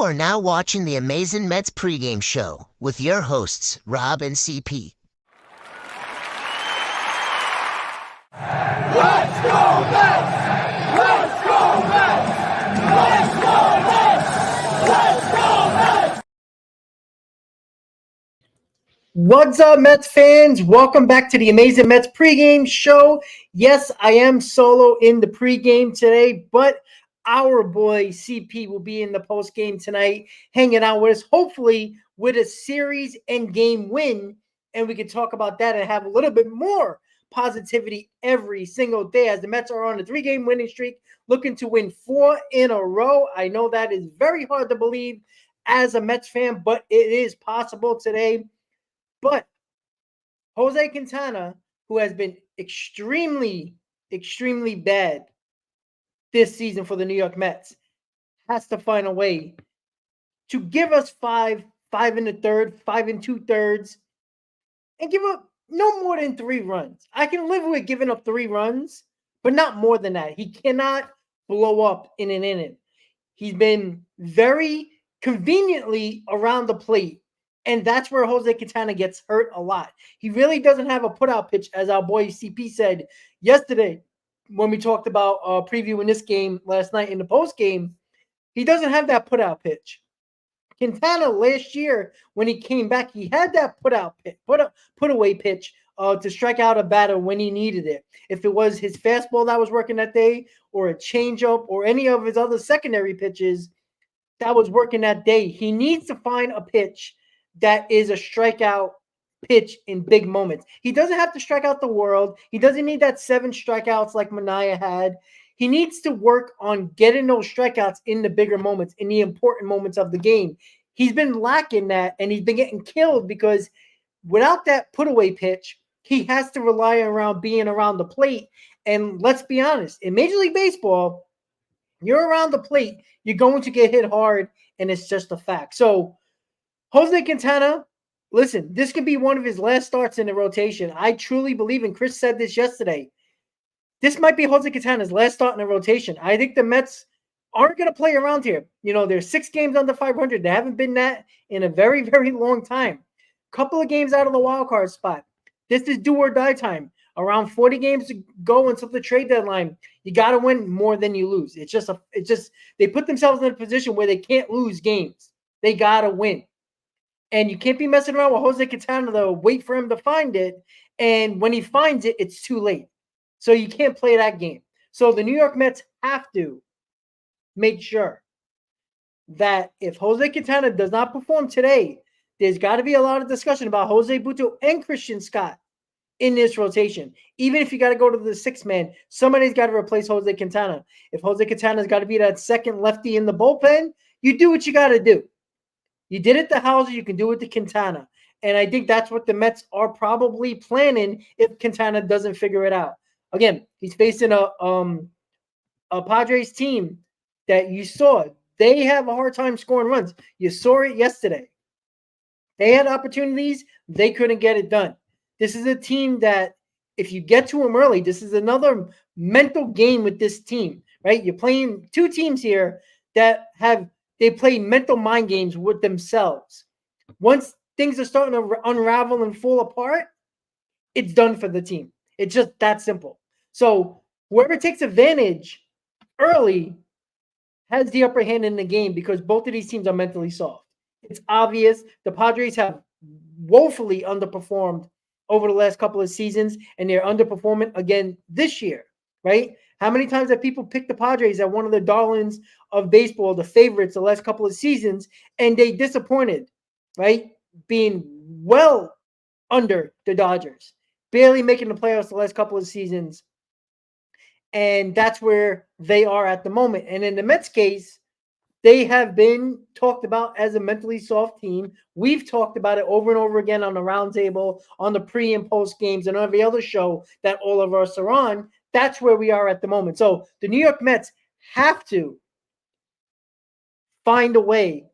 You are now watching the Amazin Mets pregame show with your hosts, Rob and CP. Let's go Mets! Let's go Mets! Let's go Mets! Let's go Mets! What's up, Mets fans? Welcome back to the Amazin Mets pregame show. Yes, I am solo in the pregame today, but our boy CP will be in the postgame tonight, hanging out with us, hopefully with a series and game win, and we can talk about that and have a little bit more positivity every single day as the Mets are on a 3-game winning streak, looking to win 4 in a row. I know that is very hard to believe as a Mets fan, but it is possible today. But Jose Quintana, who has been extremely bad this season for the New York Mets, has to find a way to give us 5 and a third, 5 and 2/3, and give up no more than 3 runs. I can live with giving up 3 runs, but not more than that. He cannot blow up in an inning. He's been very conveniently around the plate, and that's where Jose Quintana gets hurt a lot. He really doesn't have a put-out pitch, as our boy CP said yesterday when we talked about previewing this game last night in the post game. He doesn't have that put-out pitch. Quintana last year, when he came back, he had that put-away pitch to strike out a batter when he needed it. If it was his fastball that was working that day, or a changeup, or any of his other secondary pitches that was working that day, he needs to find a pitch that is a strikeout pitch in big moments. He doesn't have to strike out the world. He doesn't need that 7 strikeouts like Manaea had. He needs to work on getting those strikeouts in the bigger moments, in the important moments of the game. He's been lacking that, and he's been getting killed because without that put-away pitch, he has to rely around being around the plate. And let's be honest, in Major League Baseball, you're around the plate, you're going to get hit hard, and it's just a fact. So Jose Quintana, listen, this could be one of his last starts in the rotation. I truly believe, and Chris said this yesterday, this might be Jose Quintana's last start in the rotation. I think the Mets aren't going to play around here. You know, they're 6 games under 500. They haven't been that in a very, very long time. Couple of games out of the wild card spot. This is do or die time. Around 40 games to go until the trade deadline. You got to win more than you lose. It's just they put themselves in a position where they can't lose games. They got to win. And you can't be messing around with Jose Quintana, though. Wait for him to find it. And when he finds it, it's too late. So you can't play that game. So the New York Mets have to make sure that if Jose Quintana does not perform today, there's got to be a lot of discussion about Jose Butto and Christian Scott in this rotation. Even if you got to go to the 6th man, somebody's got to replace Jose Quintana. If Jose Quintana's got to be that second lefty in the bullpen, you do what you got to do. You did it to Hauser, you can do it to Quintana. And I think that's what the Mets are probably planning if Quintana doesn't figure it out. Again, he's facing a Padres team that you saw. They have a hard time scoring runs. You saw it yesterday. They had opportunities. They couldn't get it done. This is a team that if you get to them early, this is another mental game with this team, right? You're playing 2 teams here that they play mental mind games with themselves. Once things are starting to unravel and fall apart, it's done for the team. It's just that simple. So whoever takes advantage early has the upper hand in the game because both of these teams are mentally soft. It's obvious the Padres have woefully underperformed over the last couple of seasons, and they're underperforming again this year, right? How many times have people picked the Padres as one of the darlings of baseball, the favorites the last couple of seasons, and they disappointed, right? Being well under the Dodgers, barely making the playoffs the last couple of seasons. And that's where they are at the moment. And in the Mets case, they have been talked about as a mentally soft team. We've talked about it over and over again on the roundtable, on the pre and post games, and every other show that all of us are on. That's where we are at the moment. So the New York Mets have to find a way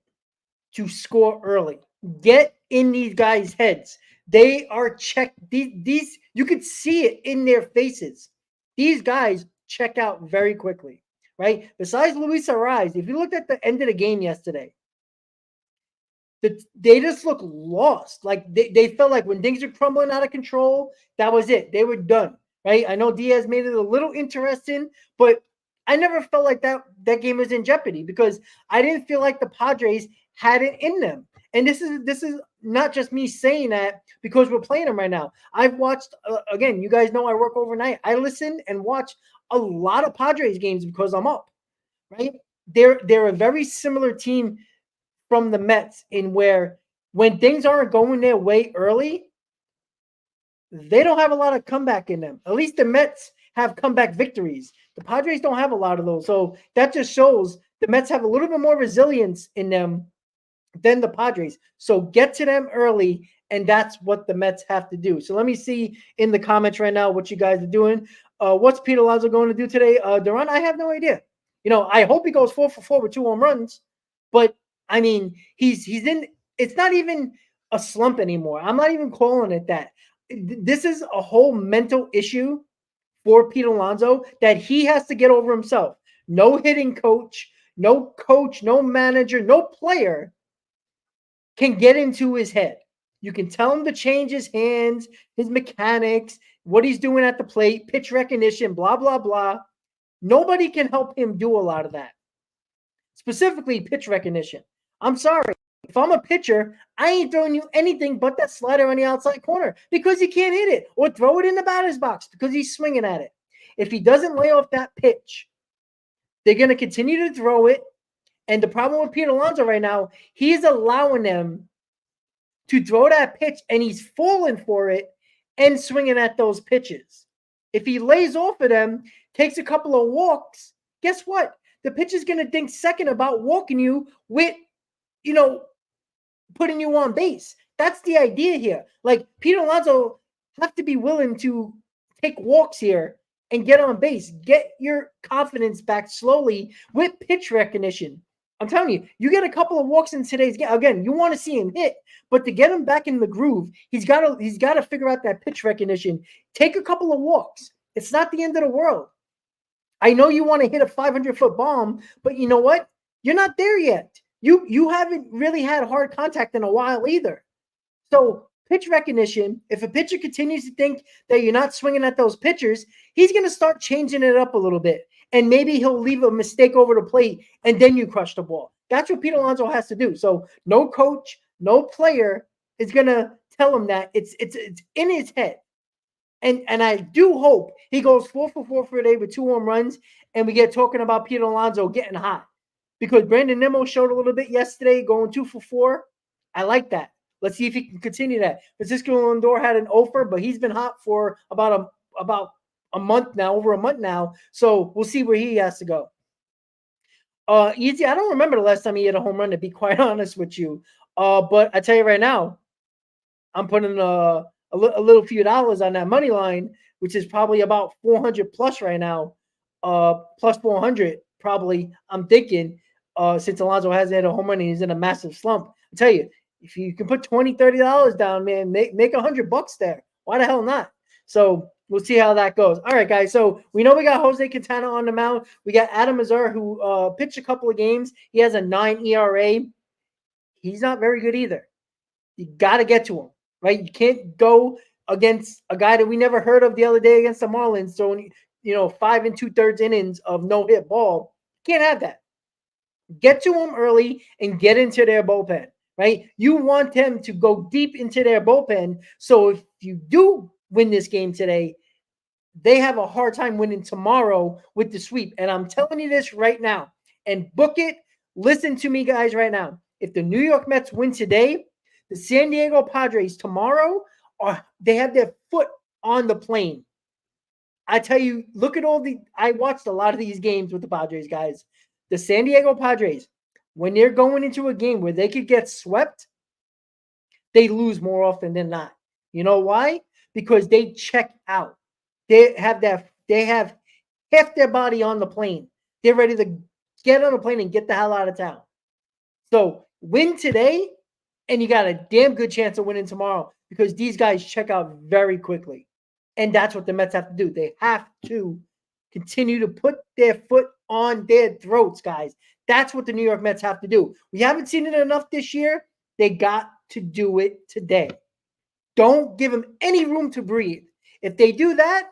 to score early. Get in these guys' heads. They are checked. These you could see it in their faces. These guys check out very quickly, right? Besides Luis Ariz, if you looked at the end of the game yesterday, They just look lost. Like they felt like when things are crumbling out of control, that was it. They were done, right? I know Diaz made it a little interesting, but I never felt like that game was in jeopardy because I didn't feel like the Padres had it in them. And this is not just me saying that because we're playing them right now. I've watched again. You guys know I work overnight. I listen and watch a lot of Padres games because I'm up, right? They're a very similar team from the Mets in where when things aren't going their way early, they don't have a lot of comeback in them. At least the Mets have comeback victories. The Padres don't have a lot of those. So that just shows the Mets have a little bit more resilience in them than the Padres. So get to them early, and that's what the Mets have to do. So let me see in the comments right now what you guys are doing. What's Pete Alonso going to do today? Duran, I have no idea. I hope he goes 4 for 4 with 2 home runs, but I mean, he's in. It's not even a slump anymore. I'm not even calling it that. This is a whole mental issue for Pete Alonso that he has to get over himself. No hitting coach, no manager, no player can get into his head. You can tell him to change his hands, his mechanics, what he's doing at the plate, pitch recognition, blah, blah, blah. Nobody can help him do a lot of that. Specifically, pitch recognition. I'm sorry. If I'm a pitcher, I ain't throwing you anything but that slider on the outside corner because he can't hit it, or throw it in the batter's box because he's swinging at it. If he doesn't lay off that pitch, they're going to continue to throw it. And the problem with Pete Alonso right now, he's allowing them to throw that pitch, and he's falling for it and swinging at those pitches. If he lays off of them, takes a couple of walks, guess what? The pitch is going to think second about walking you with, putting you on base. That's the idea here. Like, Pete Alonso have to be willing to take walks here and get on base. Get your confidence back slowly with pitch recognition. I'm telling you, you get a couple of walks in today's game. Again, you want to see him hit, but to get him back in the groove, he's got to figure out that pitch recognition. Take a couple of walks. It's not the end of the world. I know you want to hit a 500-foot bomb, but you know what? You're not there yet. You haven't really had hard contact in a while either. So pitch recognition, if a pitcher continues to think that you're not swinging at those pitchers, he's going to start changing it up a little bit. And maybe he'll leave a mistake over the plate, and then you crush the ball. That's what Pete Alonso has to do. So no coach, no player is going to tell him that. It's in his head. And I do hope he goes 4 for 4 for a day with 2 home runs, and we get talking about Pete Alonso getting hot. Because Brandon Nimmo showed a little bit yesterday, going 2 for 4. I like that. Let's see if he can continue that. Francisco Lindor had an offer, but he's been hot for about a month now, over a month now. So we'll see where he has to go. Easy. I don't remember the last time he hit a home run, to be quite honest with you. But I tell you right now, I'm putting a little few dollars on that money line, which is probably about 400 plus right now. Plus 400 probably. I'm thinking since Alonso hasn't hit a home run and he's in a massive slump. I tell you, if you can put $20, $30 down, man, make $100 there. Why the hell not? So we'll see how that goes. All right, guys. So we know we got Jose Quintana on the mound. We got Adam Mazur, who pitched a couple of games. He has a 9 ERA. He's not very good either. You got to get to him, right? You can't go against a guy that we never heard of the other day against the Marlins. So, 5 2/3 innings of no-hit ball. Can't have that. Get to them early and get into their bullpen, right? You want them to go deep into their bullpen. So if you do win this game today, they have a hard time winning tomorrow with the sweep. And I'm telling you this right now, and book it. Listen to me, guys, right now. If the New York Mets win today, the San Diego Padres tomorrow, they have their foot on the plane. I tell you, look at I watched a lot of these games with the Padres, guys. The San Diego Padres, when they're going into a game where they could get swept, they lose more often than not. You know why? Because they check out. They have half their body on the plane. They're ready to get on the plane and get the hell out of town. So win today, and you got a damn good chance of winning tomorrow because these guys check out very quickly. And that's what the Mets have to do. They have to continue to put their foot on their throats, guys. That's what the New York Mets have to do. We haven't seen it enough this year. They got to do it today. Don't give them any room to breathe. If they do that,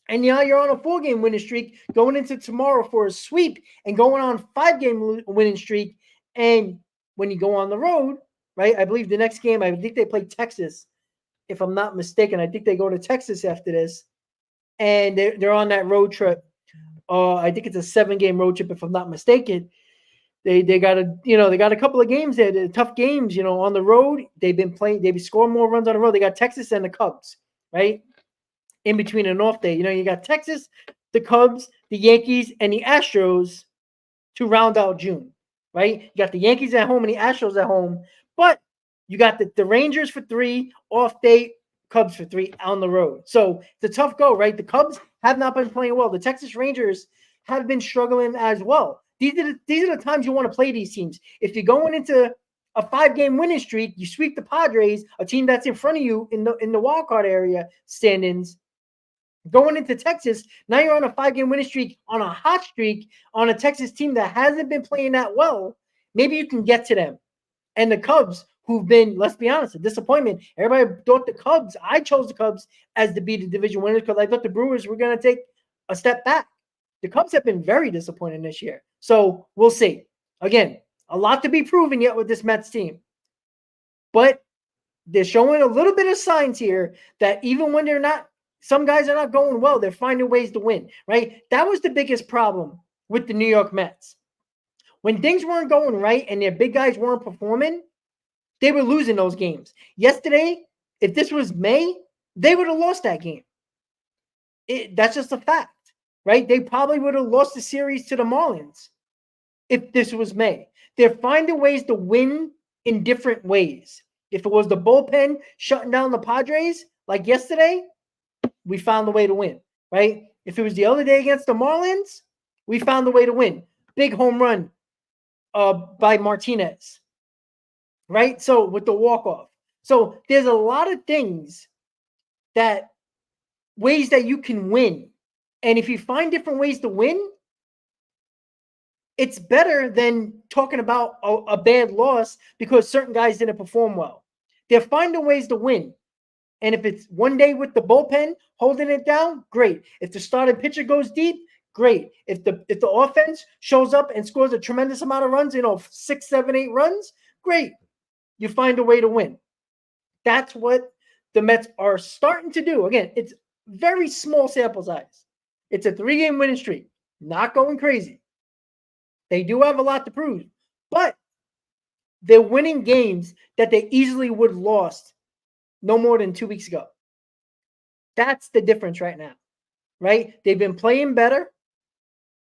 and now you're on a 4-game winning streak going into tomorrow for a sweep and going on 5-game winning streak, and when you go on the road, right? I believe the next game, I think they play Texas, if I'm not mistaken. I think they go to Texas after this, and they're on that road trip. I think it's a 7-game road trip, if I'm not mistaken. They got a couple of games there, tough games, on the road. They've been scoring more runs on the road. They got Texas and the Cubs, right? In between an off day. You got Texas, the Cubs, the Yankees, and the Astros to round out June, right? You got the Yankees at home and the Astros at home, but you got the Rangers for 3, off day, Cubs for 3 on the road. So it's a tough go, right? The Cubs have not been playing well. The Texas Rangers have been struggling as well. These are the times you want to play these teams. If you're going into a 5-game winning streak, you sweep the Padres, a team that's in front of you in the wild card area standings. Going into Texas, now you're on a 5-game winning streak, on a hot streak, on a Texas team that hasn't been playing that well. Maybe you can get to them. And the Cubs, who've been, let's be honest, a disappointment. Everybody thought the Cubs, I chose the Cubs as to be the division winners because I thought the Brewers were going to take a step back. The Cubs have been very disappointing this year. So we'll see. Again, a lot to be proven yet with this Mets team. But they're showing a little bit of signs here that even when some guys are not going well, they're finding ways to win, right? That was the biggest problem with the New York Mets. When things weren't going right and their big guys weren't performing, they were losing those games. Yesterday, if this was May, they would have lost that game. That's just a fact, right? They probably would have lost the series to the Marlins if this was May. They're finding ways to win in different ways. If it was the bullpen shutting down the Padres like yesterday, we found the way to win, right? If it was the other day against the Marlins, we found the way to win. Big home run by Martinez, right? So with the walk-off. So there's a lot of ways that you can win. And if you find different ways to win, it's better than talking about a bad loss because certain guys didn't perform well. They're finding ways to win. And if it's one day with the bullpen holding it down, great. If the starting pitcher goes deep, great. If the offense shows up and scores a tremendous amount of runs, 6, 7, 8 runs, great. You find a way to win. That's what the Mets are starting to do. Again, it's very small sample size. It's a 3-game winning streak. Not going crazy. They do have a lot to prove, but they're winning games that they easily would have lost no more than 2 weeks ago. That's the difference right now, right? They've been playing better.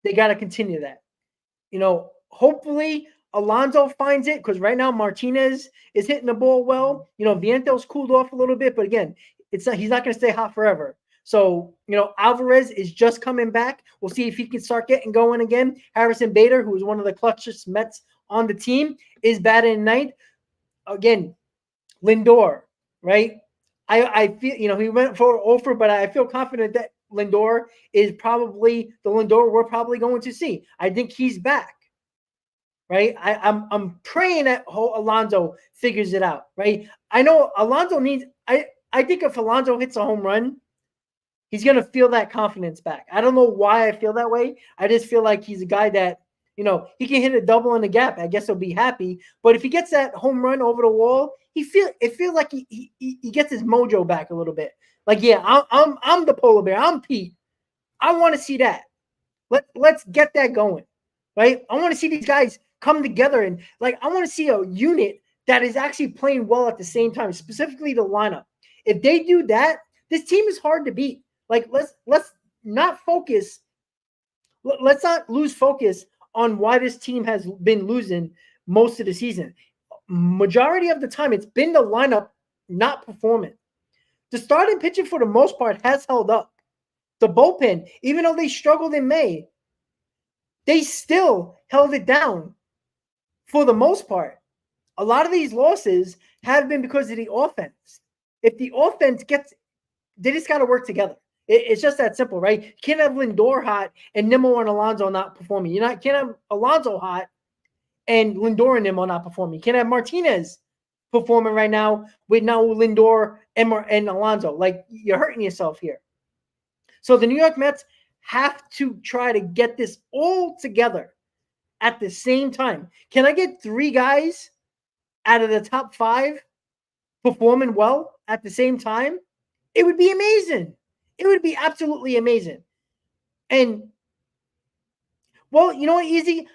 They got to continue that. Hopefully Alonso finds it because right now Martinez is hitting the ball well. Viento's cooled off a little bit, but again, he's not going to stay hot forever. So, Alvarez is just coming back. We'll see if he can start getting going again. Harrison Bader, who is one of the clutchest Mets on the team, is batting ninth. Again, Lindor, right? I feel, he went for over, but I feel confident that Lindor is probably the Lindor we're probably going to see. I think he's back, right? I'm praying that Alonso figures it out, right? I know Alonso needs. I think if Alonso hits a home run, he's going to feel that confidence back. I don't know why I feel that way. I just feel like he's a guy that, he can hit a double in the gap. I guess he'll be happy. But if he gets that home run over the wall, it feels like he gets his mojo back a little bit. Like, yeah, I'm the polar bear. I'm Pete. I want to see that. Let's get that going, right? I want to see these guys come together and I want to see a unit that is actually playing well at the same time, specifically the lineup. If they do that, this team is hard to beat. Let's not focus. Let's not lose focus on why this team has been losing most of the season. Majority of the time, it's been the lineup not performing. The starting pitching, for the most part, has held up. The bullpen, even though they struggled in May, they still held it down for the most part. A lot of these losses have been because of the offense. If the offense they just got to work together. It's just that simple, right? You can't have Lindor hot and Nimmo and Alonso not performing. You can't have Alonso hot and Lindor and them are not performing. You can't have Martinez performing right now with now Lindor and Alonso. Like, you're hurting yourself here. So the New York Mets have to try to get this all together at the same time. Can I get 3 guys out of the top 5 performing well at the same time? It would be amazing. It would be absolutely amazing. And, well, you know what, Easy?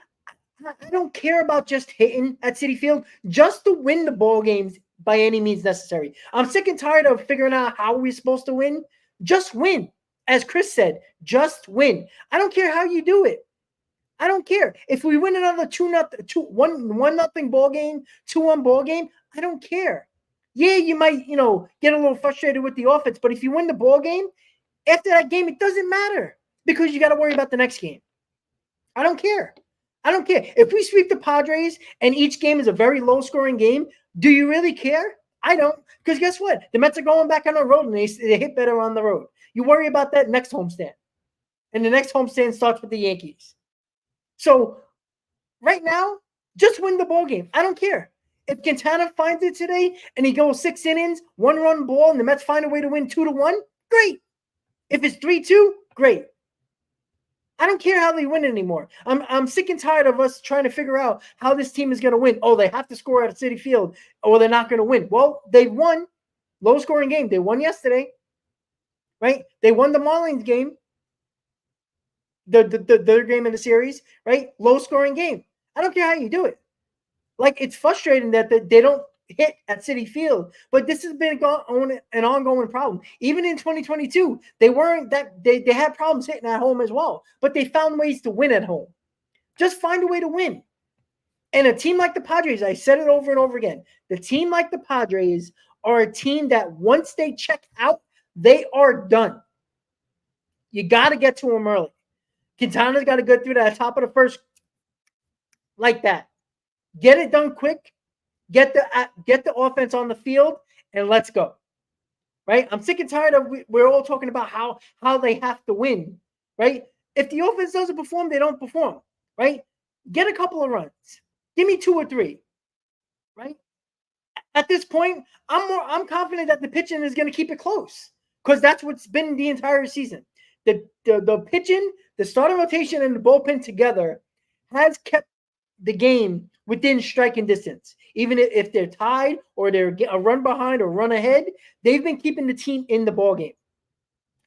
I don't care about just hitting at Citifield, just to win the ball games by any means necessary. I'm sick and tired of figuring out how we're supposed to win. Just win. As Chris said, just win. I don't care how you do it. I don't care. If we win another 1-0 ball game, 2-1 ball game, I don't care. Yeah, you might, get a little frustrated with the offense, but if you win the ball game, after that game, it doesn't matter because you got to worry about the next game. I don't care. I don't care. If we sweep the Padres and each game is a very low-scoring game, do you really care? I don't, because guess what? The Mets are going back on the road, and they hit better on the road. You worry about that next homestand. And the next homestand starts with the Yankees. So right now, just win the ball game. I don't care. If Quintana finds it today and he goes 6 innings, 1-run ball, and the Mets find a way to win 2-1, great. If it's 3-2, great. I don't care how they win anymore. I'm sick and tired of us trying to figure out how this team is going to win. Oh, they have to score at Citi Field, or they're not going to win. Well, they won. Low-scoring game. They won yesterday, right? They won the Marlins game, the third game in the series, right? Low-scoring game. I don't care how you do it. Like, it's frustrating that they don't hit at Citi Field, but this has been an ongoing problem. Even in 2022, they had problems hitting at home as well, but they found ways to win at home. Just find a way to win. And a team like the Padres, I said it over and over again, the team like the Padres are a team that once they check out, they are done. You got to get to them early. Quintana's got to go through that top of the first like that. Get it done quick. Get the offense on the field, and let's go. Right? I'm sick and tired of we're all talking about how they have to win. Right? If the offense doesn't perform, they don't perform. Right? Get a couple of runs. Give me 2 or 3. Right? At this point, I'm confident that the pitching is going to keep it close because that's what's been the entire season. The pitching, the starting rotation, and the bullpen together has kept the game within striking distance. Even if they're tied or they're a run behind or run ahead, they've been keeping the team in the ballgame.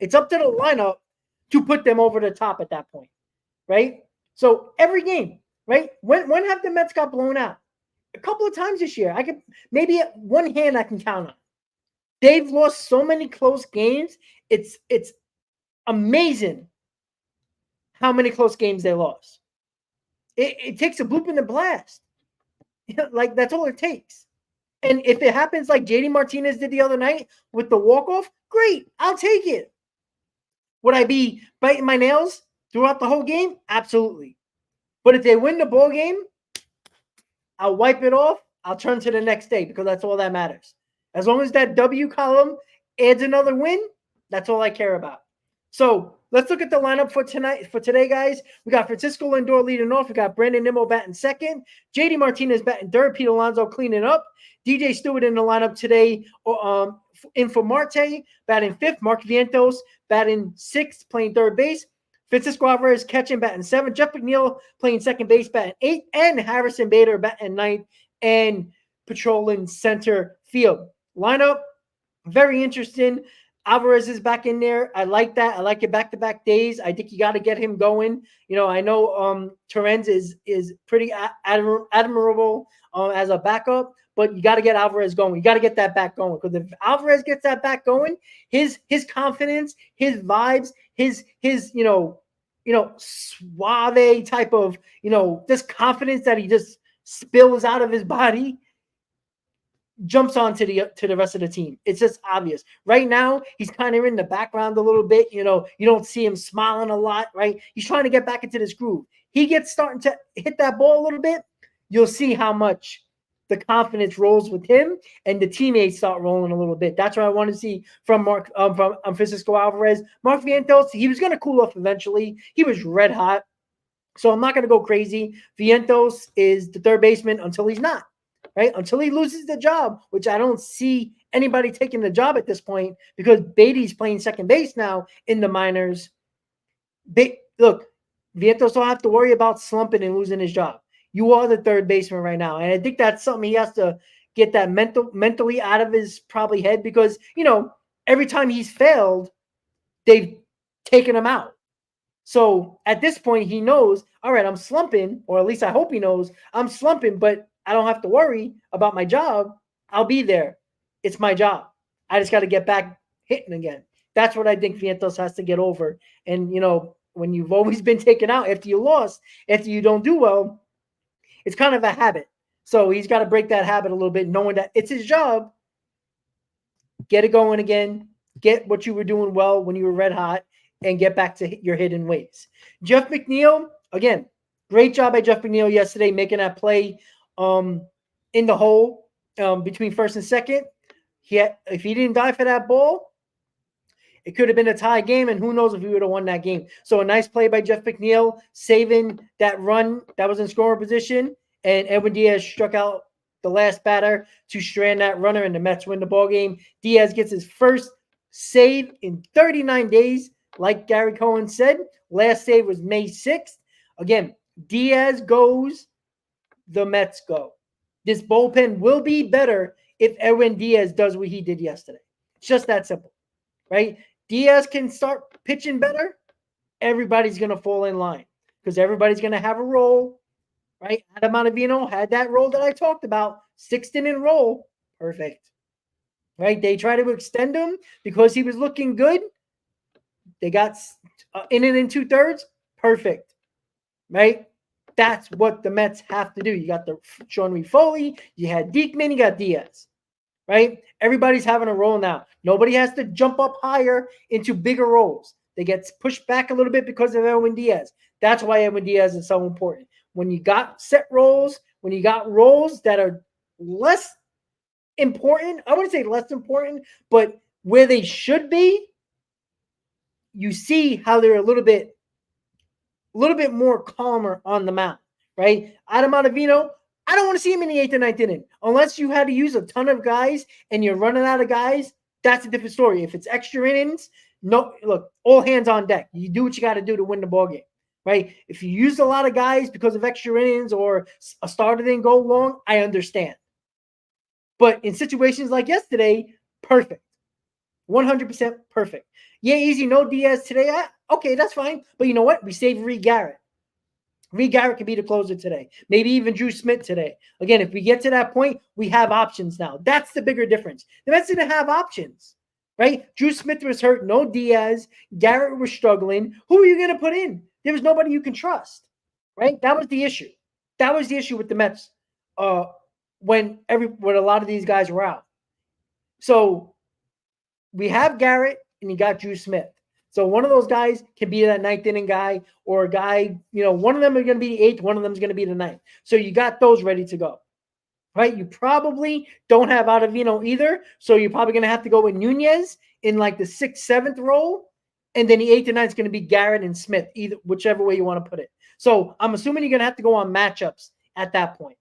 It's up to the lineup to put them over the top at that point, right? So every game, right? When have the Mets got blown out? A couple of times this year. I could maybe at one hand I can count on. They've lost so many close games. It's amazing how many close games they lost. It takes a bloop in the blast. Like, that's all it takes. And if it happens like JD Martinez did the other night with the walk-off, great. I'll take it. Would I be biting my nails throughout the whole game? Absolutely. But if they win the ball game, I'll wipe it off. I'll turn to the next day because that's all that matters. As long as that W column adds another win, that's all I care about. So let's look at the lineup for today, guys. We got Francisco Lindor leading off. We got Brandon Nimmo batting second. JD Martinez batting third. Pete Alonso cleaning up. DJ Stewart in the lineup today. In for Marte, batting fifth. Mark Vientos batting sixth, playing third base. Francisco Alvarez catching, batting seventh. Jeff McNeil playing second base, batting eighth. And Harrison Bader batting ninth and patrolling center field. Lineup, very interesting. Alvarez is back in there. I like that. I like it back-to-back days. I think you got to get him going. I know Torrens is pretty admirable as a backup, but you got to get Alvarez going. You got to get that back going because if Alvarez gets that back going, his confidence, his vibes, his suave type of this confidence that he just spills out of his body jumps on to the rest of the team. It's just obvious. Right now, he's kind of in the background a little bit. You don't see him smiling a lot, right? He's trying to get back into this groove. He gets starting to hit that ball a little bit. You'll see how much the confidence rolls with him and the teammates start rolling a little bit. That's what I want to see from Francisco Alvarez. Mark Vientos, he was going to cool off eventually. He was red hot. So I'm not going to go crazy. Vientos is the third baseman until he's not, right? Until he loses the job, which I don't see anybody taking the job at this point because Beatty's playing second base now in the minors. Look, Vientos don't have to worry about slumping and losing his job. You are the third baseman right now. And I think that's something he has to get that mentally out of his probably head because, every time he's failed, they've taken him out. So at this point, he knows, all right, I'm slumping, or at least I hope he knows I'm slumping, but I don't have to worry about my job. I'll be there. It's my job. I just got to get back hitting again. That's what I think Vientos has to get over. And, when you've always been taken out after you lost, after you don't do well, it's kind of a habit. So he's got to break that habit a little bit, knowing that it's his job. Get it going again. Get what you were doing well when you were red hot and get back to your hidden ways. Jeff McNeil, again, great job by Jeff McNeil yesterday making that play in the hole between first and second. If he didn't die for that ball, it could have been a tie game, and who knows if he would have won that game. So a nice play by Jeff McNeil, saving that run that was in scoring position, and Edwin Diaz struck out the last batter to strand that runner, and the Mets win the ball game. Diaz gets his first save in 39 days, like Gary Cohen said. Last save was May 6th. Again, Diaz goes, the Mets go. This bullpen will be better if Edwin Diaz does what he did yesterday. It's just that simple, right? Diaz can start pitching better. Everybody's going to fall in line because everybody's going to have a role, right? Adam Ottavino had that role that I talked about, 6th inning role. Perfect, right? They try to extend him because he was looking good. They got inning and 2/3. Perfect, right? That's what the Mets have to do. You got the Sean Reed Foley, you had Diekman, you got Diaz, right? Everybody's having a role now. Nobody has to jump up higher into bigger roles. They get pushed back a little bit because of Edwin Diaz. That's why Edwin Diaz is so important. When you got set roles, when you got roles that are less important, I wouldn't say less important, but where they should be, you see how they're a little bit more calmer on the mound, right? Adam Ottavino, I don't want to see him in the 8th and 9th inning. Unless you had to use a ton of guys and you're running out of guys, that's a different story. If it's extra innings, no, look, all hands on deck. You do what you got to do to win the ball game, right? If you use a lot of guys because of extra innings or a starter didn't go long, I understand. But in situations like yesterday, perfect. 100% perfect. Yeah, easy, no Diaz today. Okay, that's fine. But you know what? We saved Reed Garrett. Reed Garrett can be the closer today. Maybe even Drew Smith today. Again, if we get to that point, we have options now. That's the bigger difference. The Mets didn't have options, right? Drew Smith was hurt. No Diaz. Garrett was struggling. Who are you going to put in? There was nobody you can trust, right? That was the issue. That was the issue with the Mets when a lot of these guys were out. So we have Garrett and you got Drew Smith. So one of those guys can be that 9th inning guy or a guy, one of them is going to be the 8th, one of them is going to be the 9th. So you got those ready to go, right? You probably don't have Ottavino either. So you're probably going to have to go with Nunez in like the 6th, 7th role. And then the 8th and 9th is going to be Garrett and Smith, either whichever way you want to put it. So I'm assuming you're going to have to go on matchups at that point,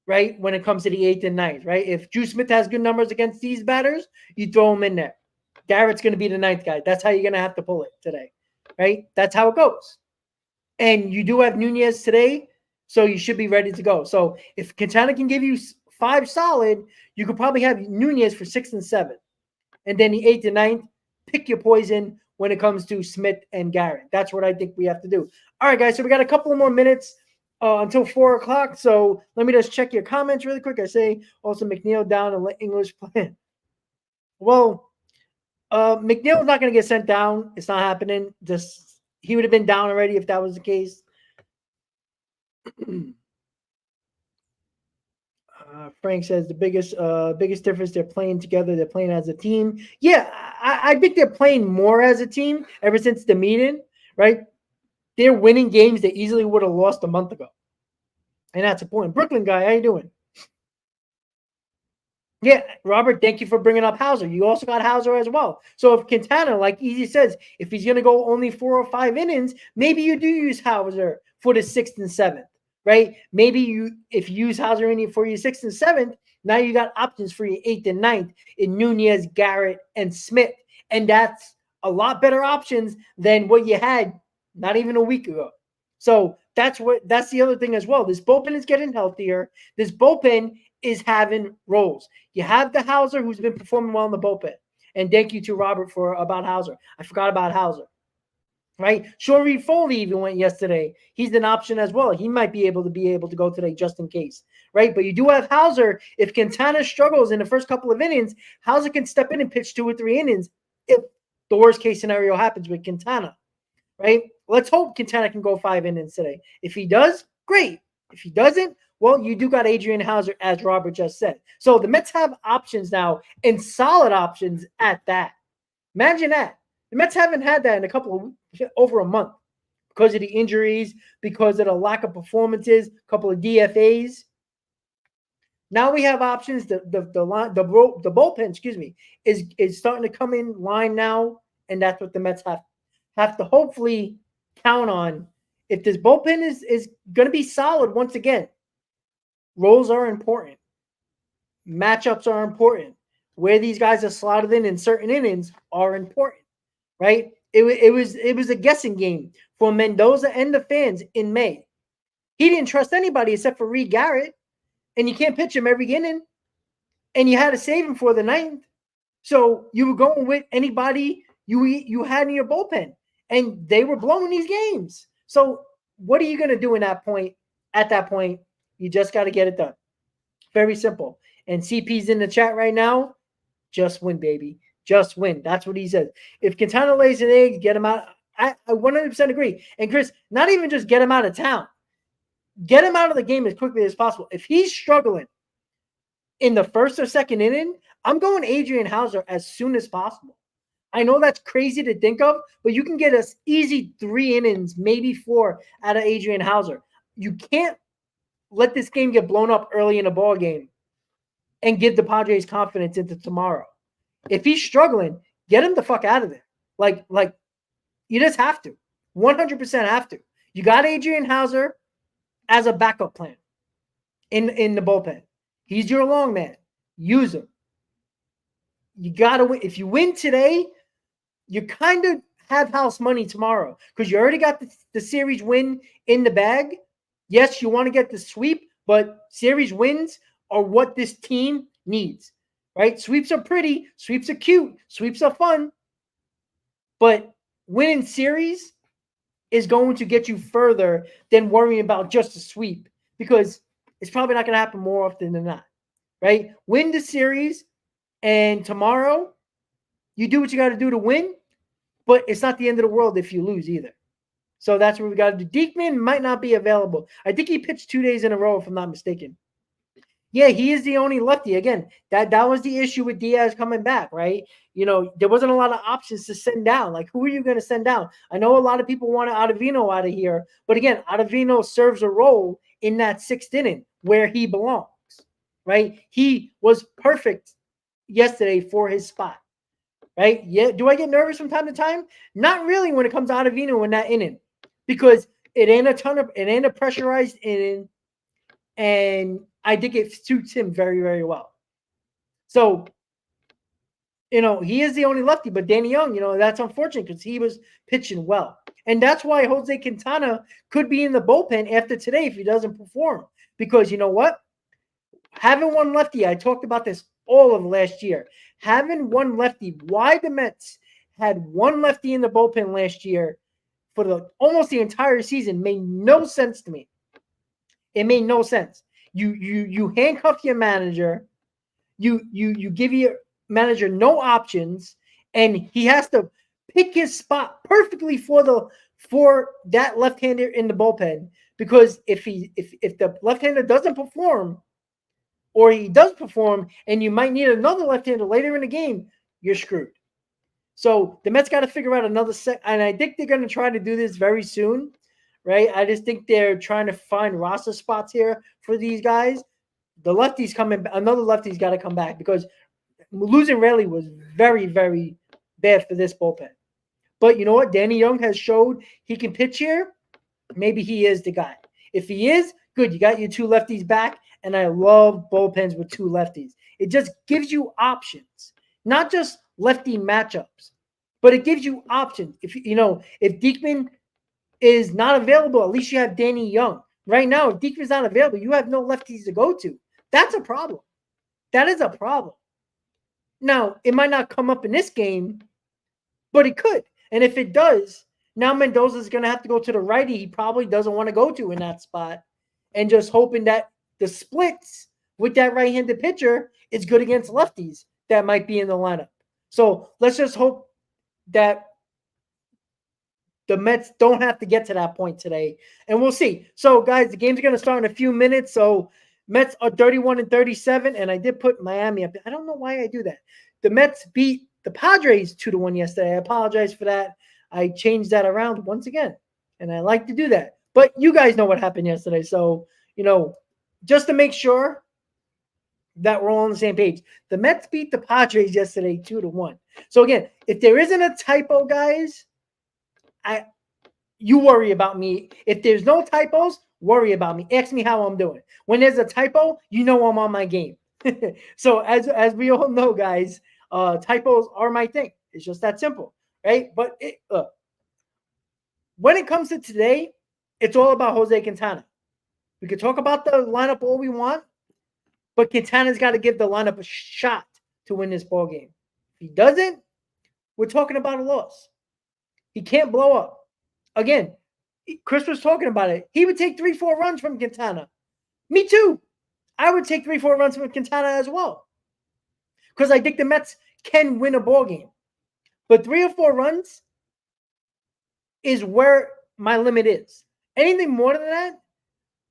right? When it comes to the 8th and 9th, right? If Drew Smith has good numbers against these batters, you throw him in there. Garrett's going to be the 9th guy. That's how you're going to have to pull it today, right? That's how it goes. And you do have Nunez today, so you should be ready to go. So if Quintana can give you 5 solid, you could probably have Nunez for 6th and 7th. And then the 8th and 9th, pick your poison when it comes to Smith and Garrett. That's what I think we have to do. All right, guys, so we got a couple of more minutes until 4 o'clock. So let me just check your comments really quick. I say also McNeil down and let English play. Well, McNeil's not going to get sent down. It's not happening. He would have been down already if that was the case. Frank says the biggest difference, they're playing together. They're playing as a team. Yeah, I think they're playing more as a team ever since the meeting, right? They're winning games they easily would have lost a month ago. And that's important. Brooklyn guy, how you doing? Yeah, Robert, thank you for bringing up Hauser. You also got Hauser as well. So if Quintana, like Easy says, if he's going to go only 4 or 5 innings, maybe you do use Hauser for the 6th and 7th, right? Maybe if you use Hauser in for your 6th and 7th, now you got options for your 8th and 9th in Nunez, Garrett, and Smith. And that's a lot better options than what you had not even a week ago. So that's the other thing as well. This bullpen is getting healthier. This bullpen is having roles. You have the Hauser who's been performing well in the bullpen. And thank you to Robert about Hauser. I forgot about Hauser. Right? Shory Foley even went yesterday. He's an option as well. He might be able to go today just in case. Right? But you do have Hauser. If Quintana struggles in the first couple of innings, Hauser can step in and pitch 2 or 3 innings if the worst case scenario happens with Quintana. Right? Let's hope Quintana can go 5 innings today. If he does, great. If he doesn't, well, you do got Adrian Hauser, as Robert just said. So the Mets have options now, and solid options at that. Imagine that. The Mets haven't had that in over a month because of the injuries, because of the lack of performances, a couple of DFAs. Now we have options. The bullpen, is starting to come in line now, and that's what the Mets have to hopefully count on. If this bullpen is going to be solid once again, roles are important. Matchups are important. Where these guys are slotted in certain innings are important, right? It was a guessing game for Mendoza and the fans in May. He didn't trust anybody except for Reed Garrett, and you can't pitch him every inning, and you had to save him for the 9th. So you were going with anybody you had in your bullpen, and they were blowing these games. So what are you going to do at that point? You just got to get it done. Very simple. And CP's in the chat right now. Just win, baby. Just win. That's what he says. If Quintana lays an egg, get him out. I 100% agree. And Chris, not even just get him out of town. Get him out of the game as quickly as possible. If he's struggling in the first or second inning, I'm going Adrian Hauser as soon as possible. I know that's crazy to think of, but you can get us easy 3 innings, maybe 4 out of Adrian Hauser. You can't let this game get blown up early in a ball game and give the Padres confidence into tomorrow. If he's struggling, get him the fuck out of there. Like you just have to. 100% have to. You got Adrian Hauser as a backup plan in the bullpen. He's your long man. Use him. You got to win. If you win today, you kind of have house money tomorrow because you already got the series win in the bag. Yes, you want to get the sweep, but series wins are what this team needs, right? Sweeps are pretty. Sweeps are cute. Sweeps are fun. But winning series is going to get you further than worrying about just a sweep because it's probably not going to happen more often than not, right? Win the series, and tomorrow you do what you got to do to win, but it's not the end of the world if you lose either. So that's what we got to do. Diekman might not be available. I think he pitched 2 days in a row, if I'm not mistaken. Yeah, he is the only lefty. Again, that was the issue with Diaz coming back, right? There wasn't a lot of options to send down. Like, who are you going to send down? I know a lot of people wanted Ottavino out of here, but again, Ottavino serves a role in that 6th inning where he belongs, right? He was perfect yesterday for his spot, right? Yeah. Do I get nervous from time to time? Not really when it comes to Ottavino in that inning because it ain't a pressurized inning, and I think it suits him very, very well. So, he is the only lefty, but Danny Young, that's unfortunate because he was pitching well. And that's why Jose Quintana could be in the bullpen after today if he doesn't perform. Because you know what? Having one lefty, I talked about this all of last year. Having one lefty, why the Mets had one lefty in the bullpen last year for almost the entire season made no sense to me. It made no sense. You handcuff your manager. You give your manager no options, and he has to pick his spot perfectly for that left-hander in the bullpen. Because if the left-hander doesn't perform, or he does perform, and you might need another left-hander later in the game, you're screwed. So the Mets got to figure out another set, and I think they're going to try to do this very soon. Right, I just think they're trying to find roster spots here for these guys. The lefties another lefty's got to come back because losing Rayleigh was very, very bad for this bullpen. But you know what? Danny Young has showed he can pitch here. maybe he is the guy. If he is, good. You got your two lefties back, and I love bullpens with two lefties. It just gives you options, not just lefty matchups, but it gives you options. If if Diekman is not available, at least you have Danny Young. Right now, if Diekman's not available, you have no lefties to go to. That's a problem. That is a problem. Now, it might not come up in this game, but it could. And if it does, now Mendoza's going to have to go to the righty he probably doesn't want to go to in that spot, and just hoping that the splits with that right-handed pitcher is good against lefties that might be in the lineup. So let's just hope that the Mets don't have to get to that point today, and we'll see. So, guys, the game's going to start in a few minutes. So Mets are 31-37, and I did put Miami up. I don't know why I do that. The Mets beat the Padres 2-1 yesterday. I apologize for that. I changed that around once again, and I like to do that. But you guys know what happened yesterday. So, just to make sure that we're all on the same page, the Mets beat the Padres yesterday 2-1. So, again, if there isn't a typo, guys, you worry about me. If there's no typos, worry about me. Ask me how I'm doing. When there's a typo, I'm on my game. So as we all know, guys, typos are my thing. It's just that simple, right? But when it comes to today, it's all about Jose Quintana. We could talk about the lineup all we want, but Quintana's got to give the lineup a shot to win this ball game. If he doesn't, we're talking about a loss. He can't blow up. Again, Chris was talking about it. He would take 3-4 runs from Quintana. Me too. I would take 3-4 runs from Quintana as well, because I think the Mets can win a ball game. But 3 or 4 runs is where my limit is. Anything more than that,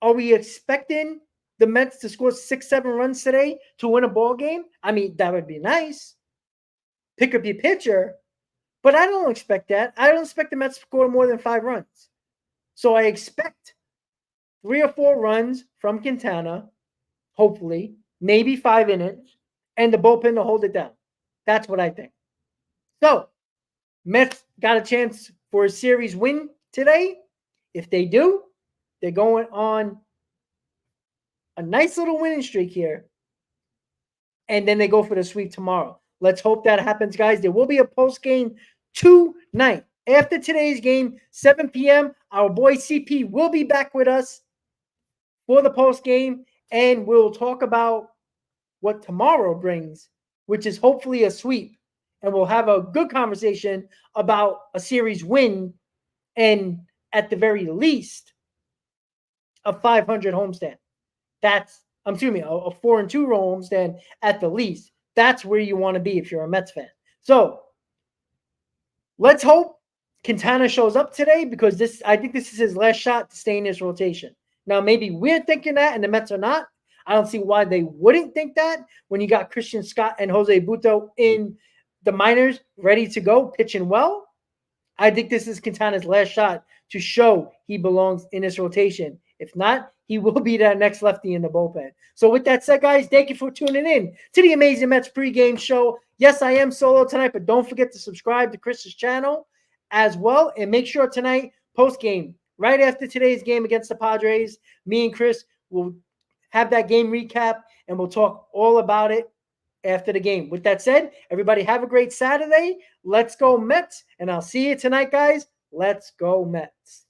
are we expecting the Mets to score 6-7 runs today to win a ball game? I mean, that would be nice. Pick up your pitcher. But I don't expect that. I don't expect the Mets to score more than 5 runs. So I expect 3 or 4 runs from Quintana, hopefully, maybe 5 innings, and the bullpen to hold it down. That's what I think. So, Mets got a chance for a series win today. If they do, they're going on a nice little winning streak here. And then they go for the sweep tomorrow. Let's hope that happens, guys. There will be a post-game tonight. After today's game, 7 p.m., our boy CP will be back with us for the post-game, and we'll talk about what tomorrow brings, which is hopefully a sweep. And we'll have a good conversation about a series win and, at the very least, a 500 homestand. That's, a 4-2 homestand at the least. That's where you want to be if you're a Mets fan. So, let's hope Quintana shows up today, because I think this is his last shot to stay in this rotation. Now, maybe we're thinking that and the Mets are not. I don't see why they wouldn't think that when you got Christian Scott and Jose Butto in the minors ready to go, pitching well. I think this is Quintana's last shot to show he belongs in this rotation. If not, he will be that next lefty in the bullpen. So with that said, guys, thank you for tuning in to the Amazing Mets pregame show. Yes, I am solo tonight, but don't forget to subscribe to Chris's channel as well. And make sure tonight, post-game, right after today's game against the Padres, me and Chris will have that game recap, and we'll talk all about it after the game. With that said, everybody have a great Saturday. Let's go Mets, and I'll see you tonight, guys. Let's go Mets.